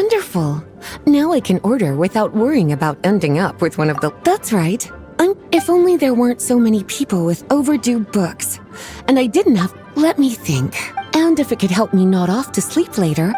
Wonderful. Now I can order without worrying about ending up with one of the... That's right. If only there weren't so many people with overdue books. And I didn't have... Let me think. And if it could help me nod off to sleep later...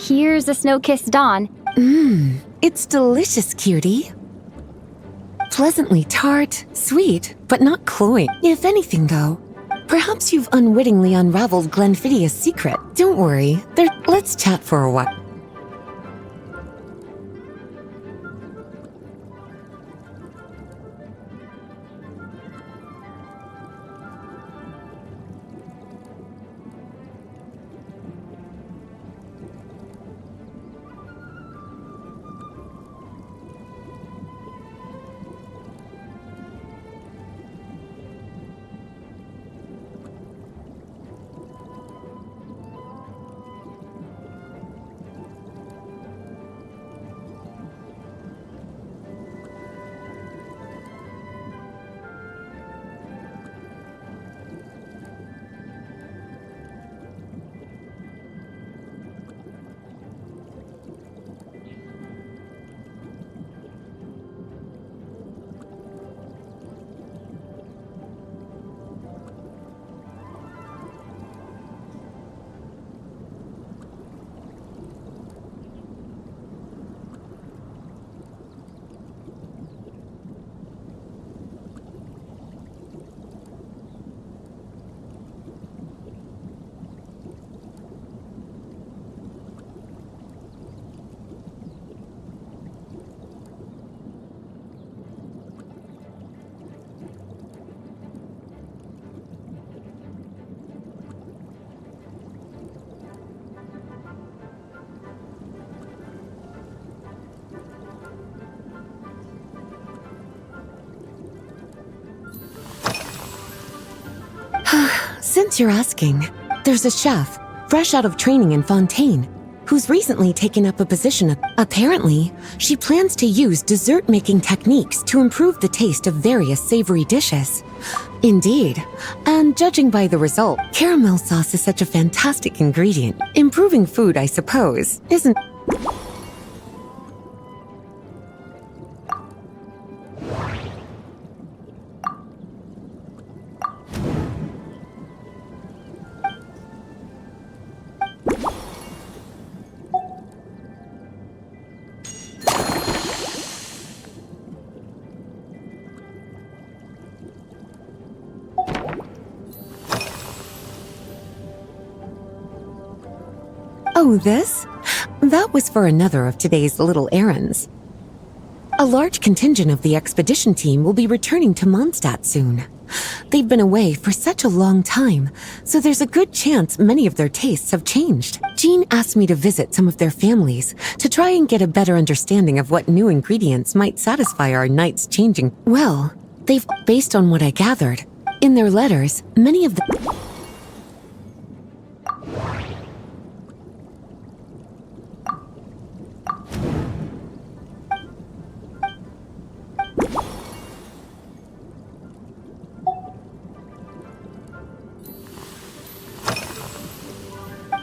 Here's a snow-kissed dawn. It's delicious, cutie. Pleasantly tart, sweet, but not cloying. If anything, though, perhaps you've unwittingly unraveled Glenfiddia's secret. Don't worry, let's chat for a while. Since you're asking, there's a chef, fresh out of training in Fontaine, who's recently taken up a position. Apparently, she plans to use dessert-making techniques to improve the taste of various savory dishes. Indeed, and judging by the result, caramel sauce is such a fantastic ingredient. Improving food, I suppose, isn't... Oh, this? That was for another of today's little errands. A large contingent of the expedition team will be returning to Mondstadt soon. They've been away for such a long time, so there's a good chance many of their tastes have changed. Jean asked me to visit some of their families to try and get a better understanding of what new ingredients might satisfy our night's changing. Well, They've, based on what I gathered, in their letters, many of the...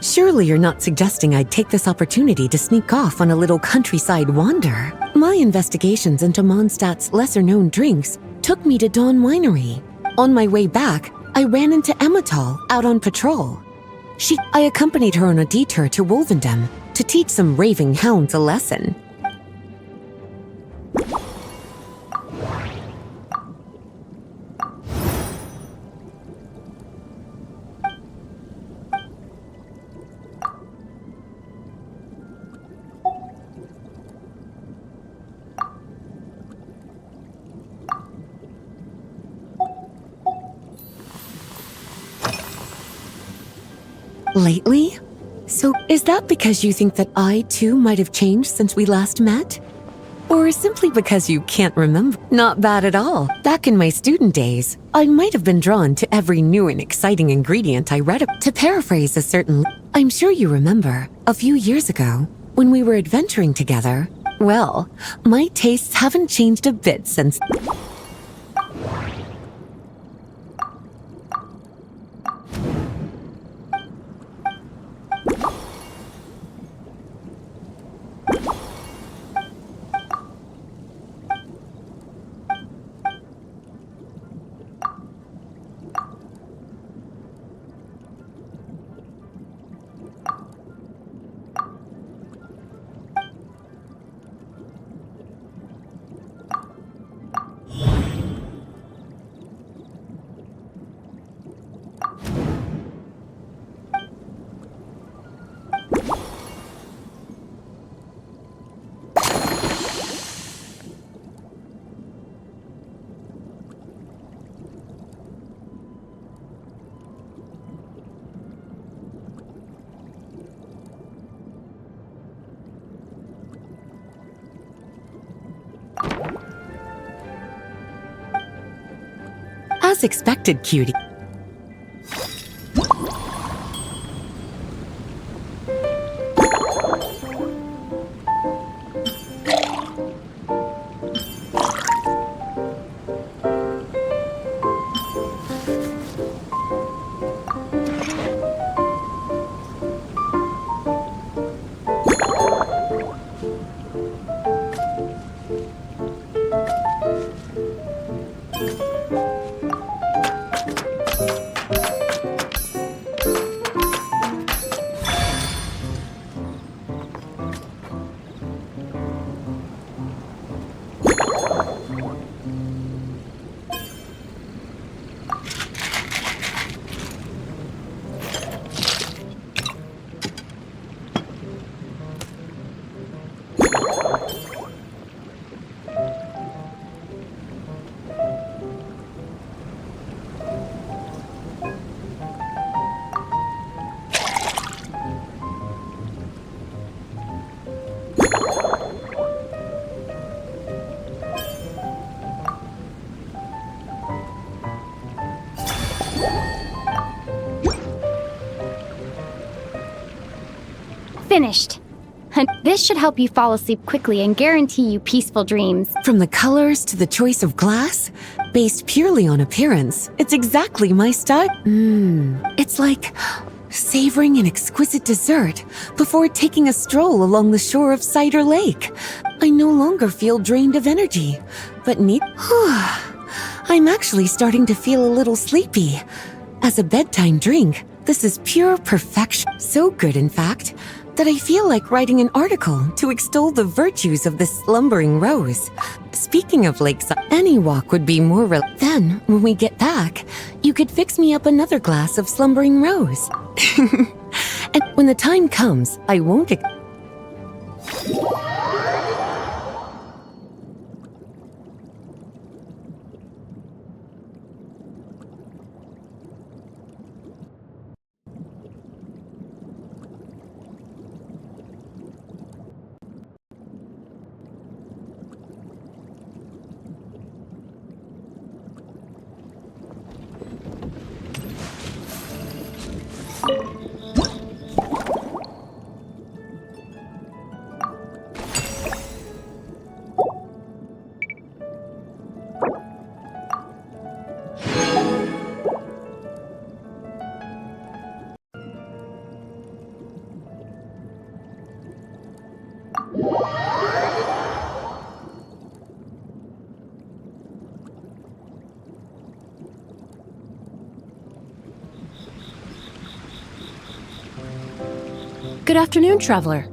Surely you're not suggesting I'd take this opportunity to sneak off on a little countryside wander. My investigations into Mondstadt's lesser-known drinks took me to Dawn Winery. On my way back, I ran into Emmetall out on patrol. I accompanied her on a detour to Wolvendam to teach some raving hounds a lesson. Lately? So, is that because you think that I, too, might have changed since we last met? Or simply because you can't remember? Not bad at all. Back in my student days, I might have been drawn to every new and exciting ingredient I read about. To paraphrase a certain... I'm sure you remember, a few years ago, when we were adventuring together, well, my tastes haven't changed a bit since... As expected, cutie. Finished. This should help you fall asleep quickly and guarantee you peaceful dreams. From the colors to the choice of glass, based purely on appearance, it's exactly my style. It's like savoring an exquisite dessert before taking a stroll along the shore of Cider Lake. I no longer feel drained of energy, but need... I'm actually starting to feel a little sleepy. As a bedtime drink, this is pure perfection. So good, in fact, that I feel like writing an article to extol the virtues of this slumbering rose. Speaking of lakes, any walk would be more Then, when we get back, you could fix me up another glass of slumbering rose. And when the time comes, I won't... Good afternoon, traveler.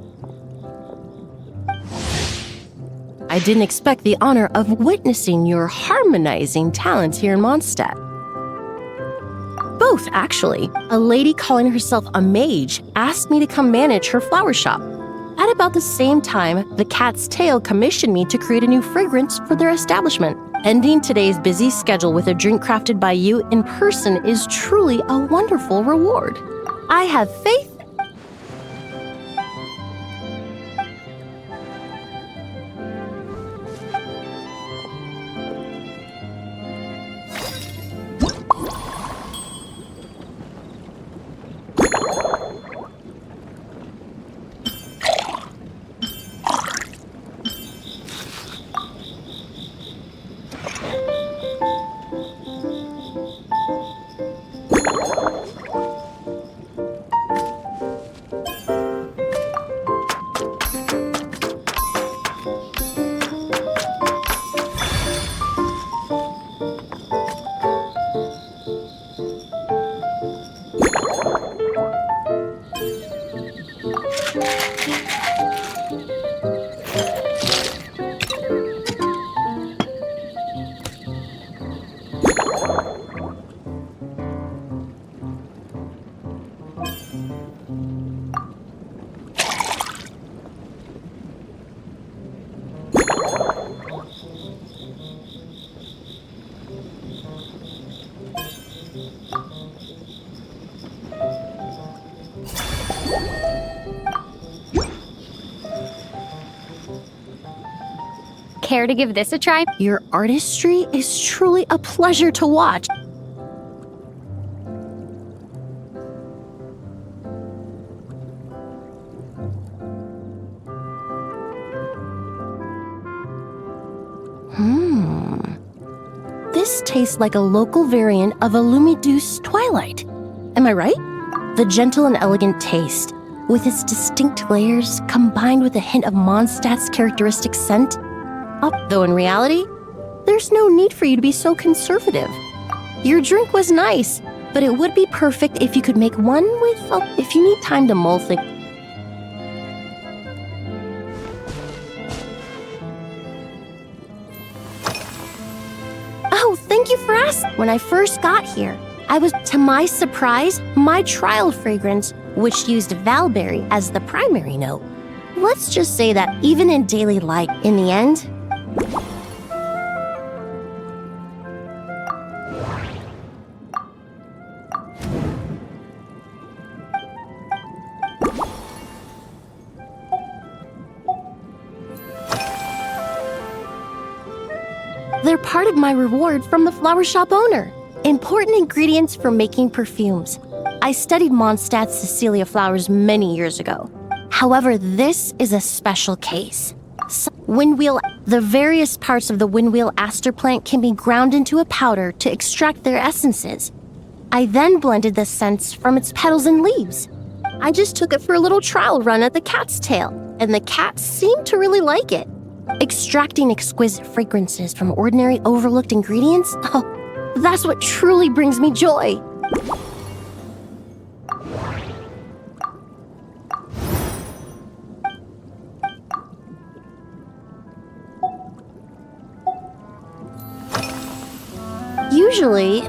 I didn't expect the honor of witnessing your harmonizing talents here in Mondstadt. Both, actually. A lady calling herself a mage asked me to come manage her flower shop. At about the same time, the Cat's Tail commissioned me to create a new fragrance for their establishment. Ending today's busy schedule with a drink crafted by you in person is truly a wonderful reward. I have faith. Care to give this a try? Your artistry is truly a pleasure to watch. This tastes like a local variant of a Lumideuse Twilight. Am I right? The gentle and elegant taste, with its distinct layers combined with a hint of Mondstadt's characteristic scent. Though in reality, there's no need for you to be so conservative. Your drink was nice, but it would be perfect if you could make one with, if you need time to mull things. Oh, thank you for asking. When I first got here, to my surprise, my trial fragrance, which used Valberry as the primary note. Let's just say that even in daily life, in the end, they're part of my reward from the flower shop owner. Important ingredients for making perfumes. I studied Mondstadt's Cecilia flowers many years ago. However, this is a special case. The various parts of the windwheel aster plant can be ground into a powder to extract their essences. I then blended the scents from its petals and leaves. I just took it for a little trial run at the Cat's Tail, and the cats seemed to really like it. Extracting exquisite fragrances from ordinary overlooked ingredients? Oh, that's what truly brings me joy. Usually,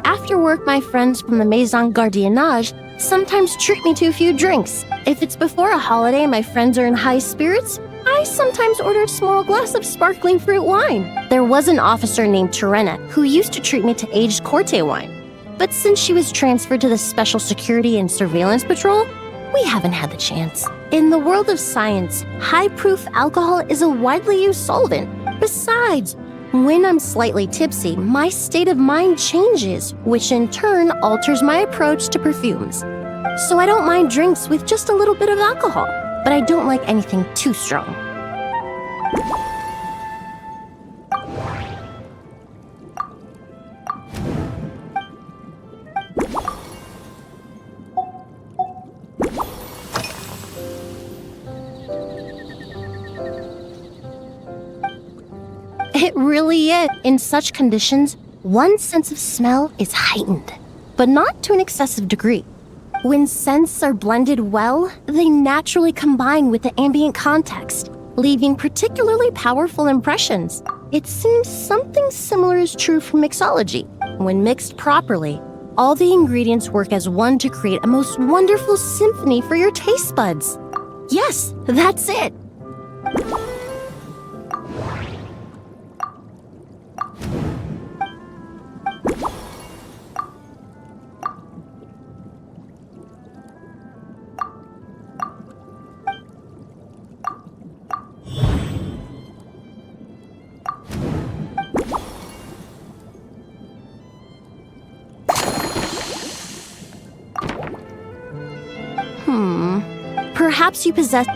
after work, my friends from the Maison Gardiennage sometimes treat me to a few drinks. If it's before a holiday and my friends are in high spirits, I sometimes order a small glass of sparkling fruit wine. There was an officer named Terena who used to treat me to aged Corte wine. But since she was transferred to the Special Security and Surveillance Patrol, we haven't had the chance. In the world of science, high-proof alcohol is a widely used solvent. Besides, when I'm slightly tipsy, my state of mind changes, which in turn alters my approach to perfumes. So I don't mind drinks with just a little bit of alcohol, but I don't like anything too strong. It really is. In such conditions, one's sense of smell is heightened, but not to an excessive degree. When scents are blended well, they naturally combine with the ambient context, leaving particularly powerful impressions. It seems something similar is true for mixology. When mixed properly, all the ingredients work as one to create a most wonderful symphony for your taste buds. Yes, that's it. Perhaps you possess...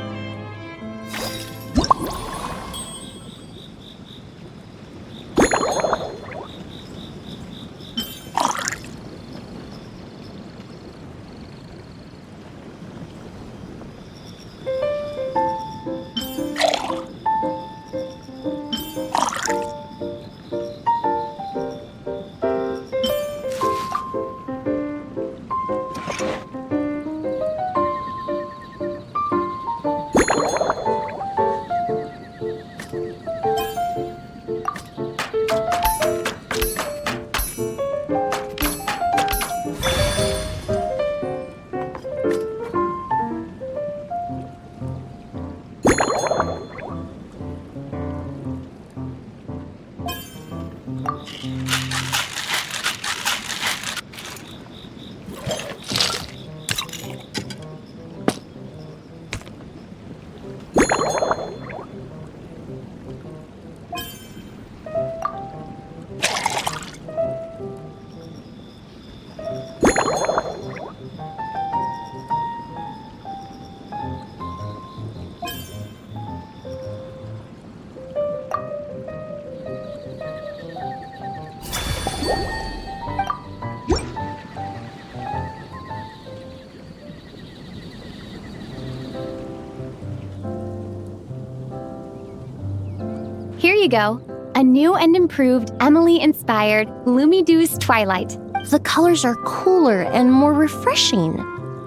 Here you go. A new and improved Emily-inspired Lumidouce Twilight. The colors are cooler and more refreshing,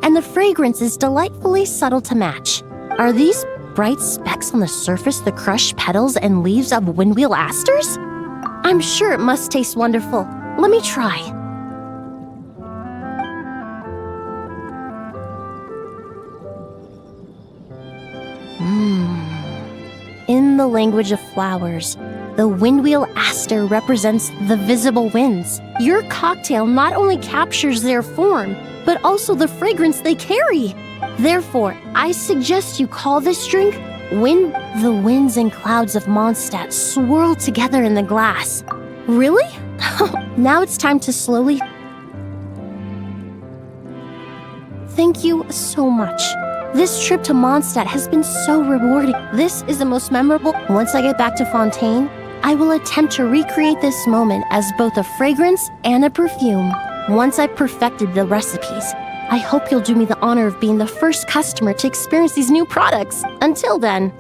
and the fragrance is delightfully subtle to match. Are these bright specks on the surface the crushed petals and leaves of windwheel asters? I'm sure it must taste wonderful. Let me try. In the language of flowers, the windwheel aster represents the visible winds. Your cocktail not only captures their form, but also the fragrance they carry. Therefore, I suggest you call this drink When the Winds and Clouds of Mondstadt Swirl Together in the Glass. Really? Now it's time to slowly... Thank you so much. This trip to Mondstadt has been so rewarding. This is the most memorable. Once I get back to Fontaine, I will attempt to recreate this moment as both a fragrance and a perfume. Once I've perfected the recipes, I hope you'll do me the honor of being the first customer to experience these new products. Until then,